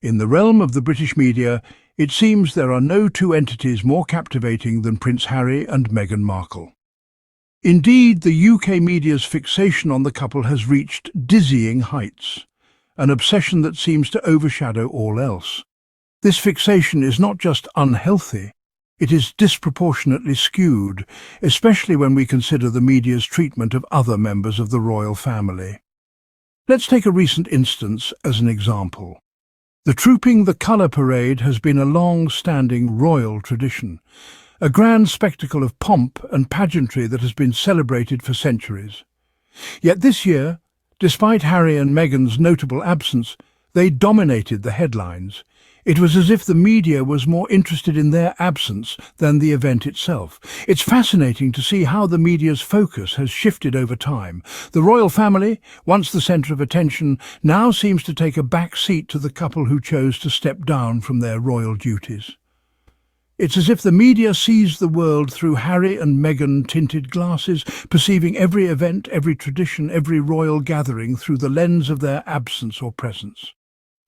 In the realm of the British media, it seems there are no two entities more captivating than Prince Harry and Meghan Markle. Indeed, the UK media's fixation on the couple has reached dizzying heights, an obsession that seems to overshadow all else. This fixation is not just unhealthy, it is disproportionately skewed, especially when we consider the media's treatment of other members of the royal family. Let's take a recent instance as an example. The Trooping the Colour parade has been a long-standing royal tradition, a grand spectacle of pomp and pageantry that has been celebrated for centuries. Yet this year, despite Harry and Meghan's notable absence, they dominated the headlines. It was as if the media was more interested in their absence than the event itself. It's fascinating to see how the media's focus has shifted over time. The royal family, once the centre of attention, now seems to take a back seat to the couple who chose to step down from their royal duties. It's as if the media sees the world through Harry and Meghan tinted glasses, perceiving every event, every tradition, every royal gathering through the lens of their absence or presence.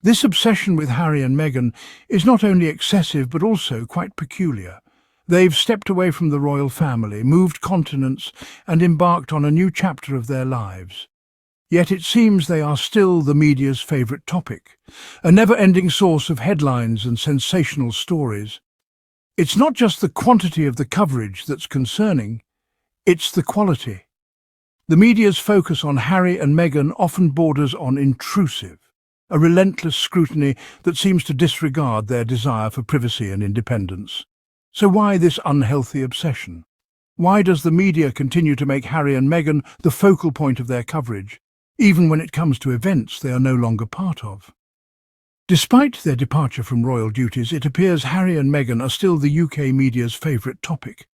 This obsession with Harry and Meghan is not only excessive but also quite peculiar. They've stepped away from the royal family, moved continents, and embarked on a new chapter of their lives. Yet it seems they are still the media's favourite topic, a never-ending source of headlines and sensational stories. It's not just the quantity of the coverage that's concerning, it's the quality. The media's focus on Harry and Meghan often borders on intrusive, a relentless scrutiny that seems to disregard their desire for privacy and independence. So why this unhealthy obsession? Why does the media continue to make Harry and Meghan the focal point of their coverage, even when it comes to events they are no longer part of? Despite their departure from royal duties, it appears Harry and Meghan are still the UK media's favourite topic.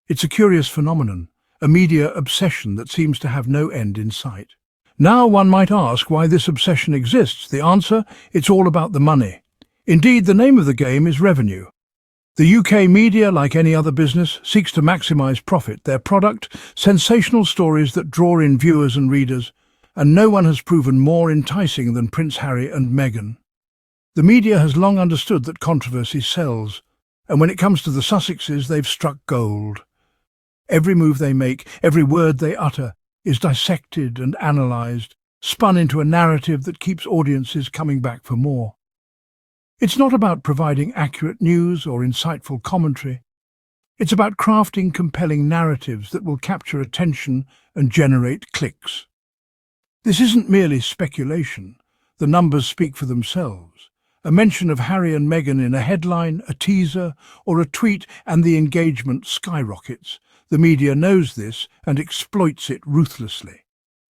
It's a curious phenomenon, a media obsession that seems to have no end in sight. Now one might ask why this obsession exists. The answer: it's all about the money. Indeed, the name of the game is revenue. The UK media, like any other business, seeks to maximise profit. Their product, sensational stories that draw in viewers and readers, and no one has proven more enticing than Prince Harry and Meghan. The media has long understood that controversy sells, and when it comes to the Sussexes, they've struck gold. Every move they make, every word they utter, is dissected and analysed, spun into a narrative that keeps audiences coming back for more. It's not about providing accurate news or insightful commentary. It's about crafting compelling narratives that will capture attention and generate clicks. This isn't merely speculation. The numbers speak for themselves. A mention of Harry and Meghan in a headline, a teaser, or a tweet, and the engagement skyrockets. The media knows this and exploits it ruthlessly.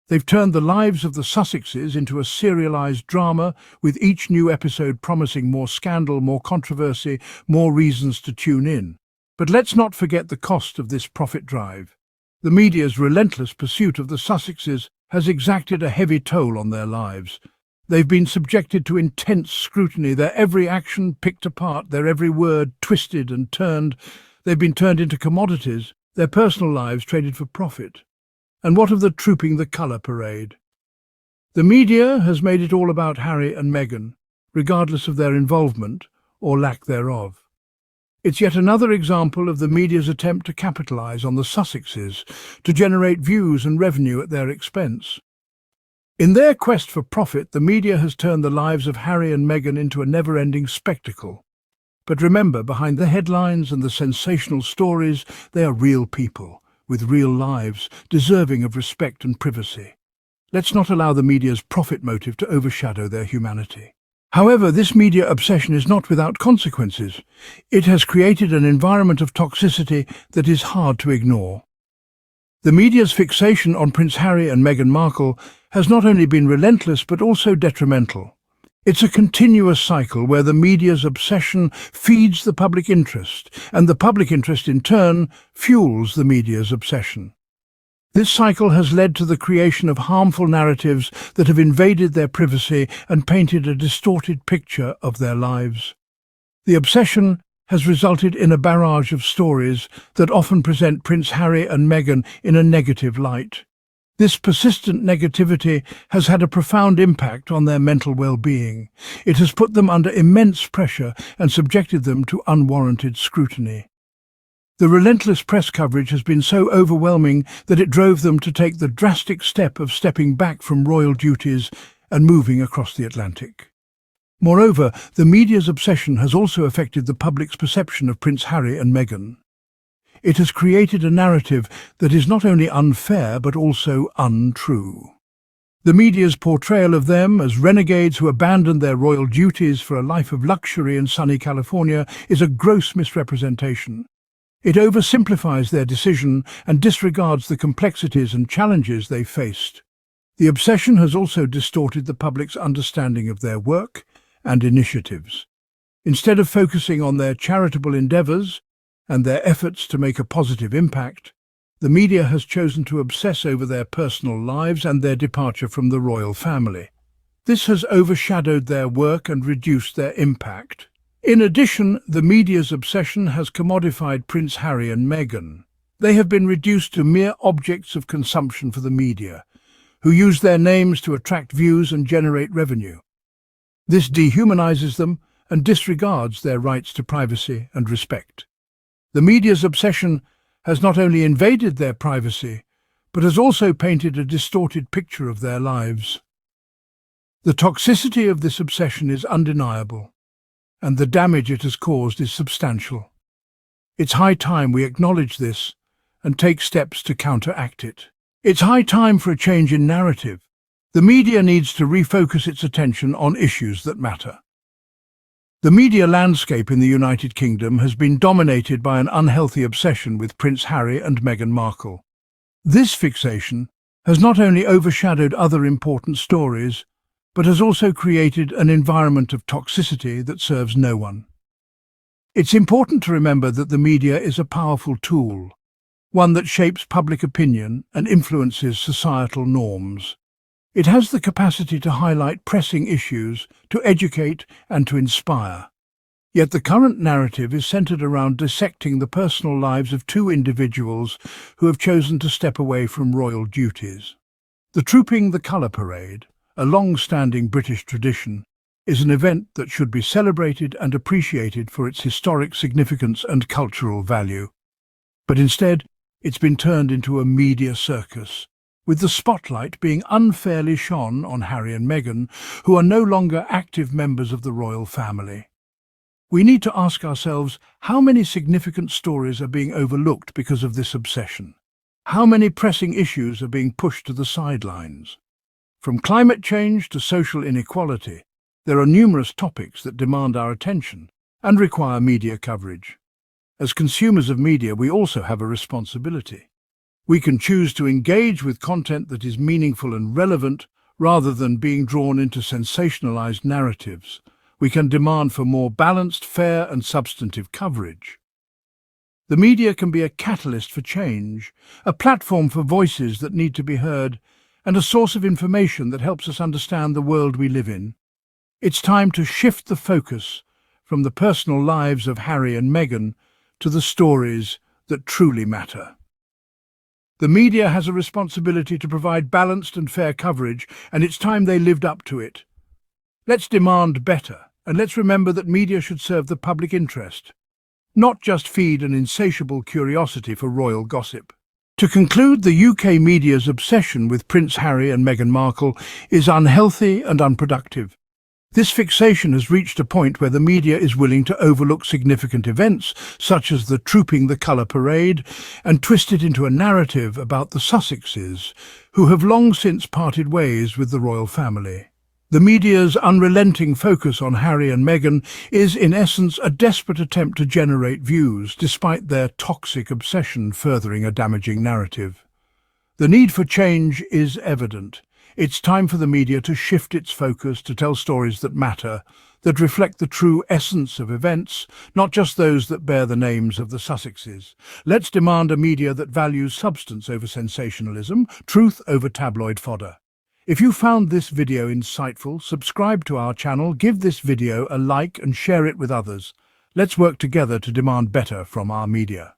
They've turned the lives of the Sussexes into a serialised drama, with each new episode promising more scandal, more controversy, more reasons to tune in. But let's not forget the cost of this profit drive. The media's relentless pursuit of the Sussexes has exacted a heavy toll on their lives. They've been subjected to intense scrutiny, their every action picked apart, their every word twisted and turned. They've been turned into commodities, their personal lives traded for profit. And what of the Trooping the Colour parade? The media has made it all about Harry and Meghan, regardless of their involvement or lack thereof. It's yet another example of the media's attempt to capitalise on the Sussexes, to generate views and revenue at their expense. In their quest for profit, the media has turned the lives of Harry and Meghan into a never-ending spectacle. But remember, behind the headlines and the sensational stories, they are real people, with real lives, deserving of respect and privacy. Let's not allow the media's profit motive to overshadow their humanity. However, this media obsession is not without consequences. It has created an environment of toxicity that is hard to ignore. The media's fixation on Prince Harry and Meghan Markle has not only been relentless but also detrimental. It's a continuous cycle where the media's obsession feeds the public interest, and the public interest in turn fuels the media's obsession. This cycle has led to the creation of harmful narratives that have invaded their privacy and painted a distorted picture of their lives. The obsession has resulted in a barrage of stories that often present Prince Harry and Meghan in a negative light. This persistent negativity has had a profound impact on their mental well-being. It has put them under immense pressure and subjected them to unwarranted scrutiny. The relentless press coverage has been so overwhelming that it drove them to take the drastic step of stepping back from royal duties and moving across the Atlantic. Moreover, the media's obsession has also affected the public's perception of Prince Harry and Meghan. It has created a narrative that is not only unfair but also untrue. The media's portrayal of them as renegades who abandoned their royal duties for a life of luxury in sunny California is a gross misrepresentation. It oversimplifies their decision and disregards the complexities and challenges they faced. The obsession has also distorted the public's understanding of their work and initiatives. Instead of focusing on their charitable endeavors and their efforts to make a positive impact, the media has chosen to obsess over their personal lives and their departure from the royal family. This has overshadowed their work and reduced their impact. In addition, the media's obsession has commodified Prince Harry and Meghan. They have been reduced to mere objects of consumption for the media, who use their names to attract views and generate revenue. This dehumanizes them and disregards their rights to privacy and respect. The media's obsession has not only invaded their privacy, but has also painted a distorted picture of their lives. The toxicity of this obsession is undeniable, and the damage it has caused is substantial. It's high time we acknowledge this and take steps to counteract it. It's high time for a change in narrative. The media needs to refocus its attention on issues that matter. The media landscape in the United Kingdom has been dominated by an unhealthy obsession with Prince Harry and Meghan Markle. This fixation has not only overshadowed other important stories, but has also created an environment of toxicity that serves no one. It's important to remember that the media is a powerful tool, one that shapes public opinion and influences societal norms. It has the capacity to highlight pressing issues, to educate and to inspire. Yet the current narrative is centered around dissecting the personal lives of two individuals who have chosen to step away from royal duties. The Trooping the Colour Parade, a long-standing British tradition, is an event that should be celebrated and appreciated for its historic significance and cultural value. But instead, it's been turned into a media circus, with the spotlight being unfairly shone on Harry and Meghan, who are no longer active members of the royal family. We need to ask ourselves how many significant stories are being overlooked because of this obsession. How many pressing issues are being pushed to the sidelines? From climate change to social inequality, there are numerous topics that demand our attention and require media coverage. As consumers of media, we also have a responsibility. We can choose to engage with content that is meaningful and relevant rather than being drawn into sensationalized narratives. We can demand for more balanced, fair and substantive coverage. The media can be a catalyst for change, a platform for voices that need to be heard, and a source of information that helps us understand the world we live in. It's time to shift the focus from the personal lives of Harry and Meghan to the stories that truly matter. The media has a responsibility to provide balanced and fair coverage, and it's time they lived up to it. Let's demand better, and let's remember that media should serve the public interest, not just feed an insatiable curiosity for royal gossip. To conclude, the UK media's obsession with Prince Harry and Meghan Markle is unhealthy and unproductive. This fixation has reached a point where the media is willing to overlook significant events, such as the Trooping the Colour Parade, and twist it into a narrative about the Sussexes, who have long since parted ways with the royal family. The media's unrelenting focus on Harry and Meghan is, in essence, a desperate attempt to generate views, despite their toxic obsession furthering a damaging narrative. The need for change is evident. It's time for the media to shift its focus to tell stories that matter, that reflect the true essence of events, not just those that bear the names of the Sussexes. Let's demand a media that values substance over sensationalism, truth over tabloid fodder. If you found this video insightful, subscribe to our channel, give this video a like and share it with others. Let's work together to demand better from our media.